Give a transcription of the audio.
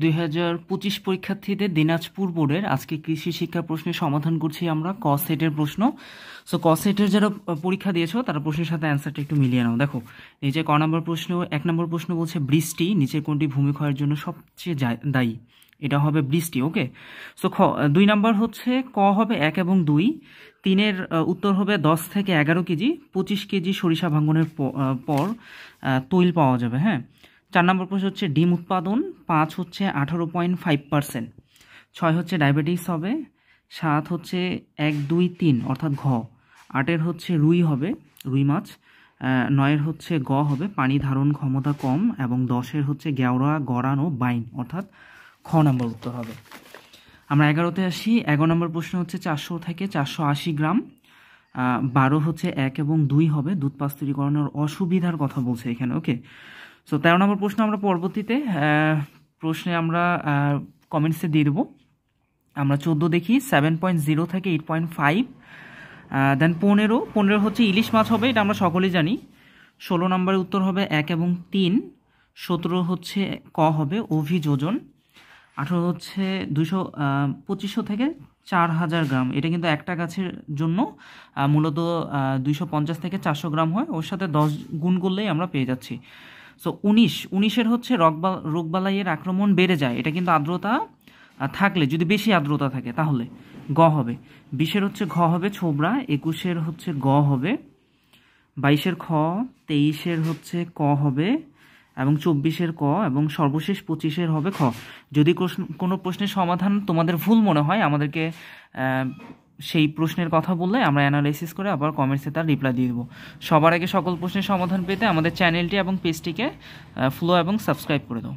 2025 পরীক্ষার্থীদের দিনাজপুর বোর্ডের আজকে কৃষি শিক্ষা প্রশ্নের সমাধান করছি আমরা ক সেটের প্রশ্ন। সো ক সেটের যারা পরীক্ষা দিয়েছো তারা প্রশ্নের সাথে অ্যান্সারটা একটু মিলিয়ে নাও। দেখো নিচে ক নম্বর প্রশ্ন, 1 নম্বর প্রশ্ন বলছে বৃষ্টি নিচের কোনটি ভূমিক্ষয়ের জন্য সবচেয়ে দায়ী? এটা হবে বৃষ্টি। ওকে, সো 2 নম্বর হচ্ছে ক হবে 1 এবং 2, 3-এর উত্তর হবে 10 থেকে 11 কেজি, 25 কেজি সরিষা ভাঙনের পর তৈল পাওয়া যাবে। হ্যাঁ, 4 নম্বর প্রশ্ন হচ্ছে ডিম উৎপাদন, 5 হচ্ছে 18.5%, 6 হচ্ছে ডায়াবেটিস হবে, 7 হচ্ছে 1, 2, 3 অর্থাৎ ঘ, 8-এর হচ্ছে রুই হবে, রুই মাছ, 9-এর হচ্ছে গ হবে পানি ধারণ ক্ষমতা কম, এবং 10-এর হচ্ছে গেওড়া গড়ান ও বাইন অর্থাৎ খ নম্বর উত্তর হবে। আমরা 11-তে আসি। 11 নম্বর প্রশ্ন হচ্ছে 400 থেকে 480 গ্রাম, 12 হচ্ছে 1 এবং 2 হবে দুধ পাস্তুরিকরণের অসুবিধার কথা বলছে এখানে। ওকে, সো 13 নম্বর প্রশ্ন আমরা পরবর্তীতে প্রশ্নে আমরা কমেন্টসে দিয়ে দেবো। আমরা 14 দেখি 7.0 থেকে 8.5, দেন 15 হচ্ছে ইলিশ মাছ হবে, এটা আমরা সকলেই জানি। 16 নম্বরের উত্তর হবে 1 এবং 3, 17 হচ্ছে ক হবে অভিযোজন, 18 হচ্ছে 2500 থেকে 4000 গ্রাম, এটা কিন্তু একটা গাছের জন্য মূলত 250 থেকে 400 গ্রাম হয়, ওর সাথে 10 গুণ করলেই আমরা পেয়ে যাচ্ছি। সো 19-এর হচ্ছে রোগবালাইয়ের আক্রমণ বেড়ে যায়, এটা কিন্তু আর্দ্রতা থাকলে, যদি বেশি আর্দ্রতা থাকে তাহলে গ হবে। 20-এর হচ্ছে ঘ হবে ছোবরা, 21-এর হচ্ছে গ হবে, 22-এর খ, 23-এর হচ্ছে ক হবে, এবং 24-এর ক, এবং সর্বশেষ 25-এর হবে খ। যদি কোনো প্রশ্নের সমাধান তোমাদের ভুল মনে হয় আমাদেরকে সেই প্রশ্নের কথা বললে আমরা অ্যানালাইসিস করে আবার কমেন্টসে তার রিপ্লাই দিয়ে দেবো। সবার আগে সকল প্রশ্নের সমাধান পেতে আমাদের চ্যানেলটি এবং পেজটিকে ফলো এবং সাবস্ক্রাইব করে দাও।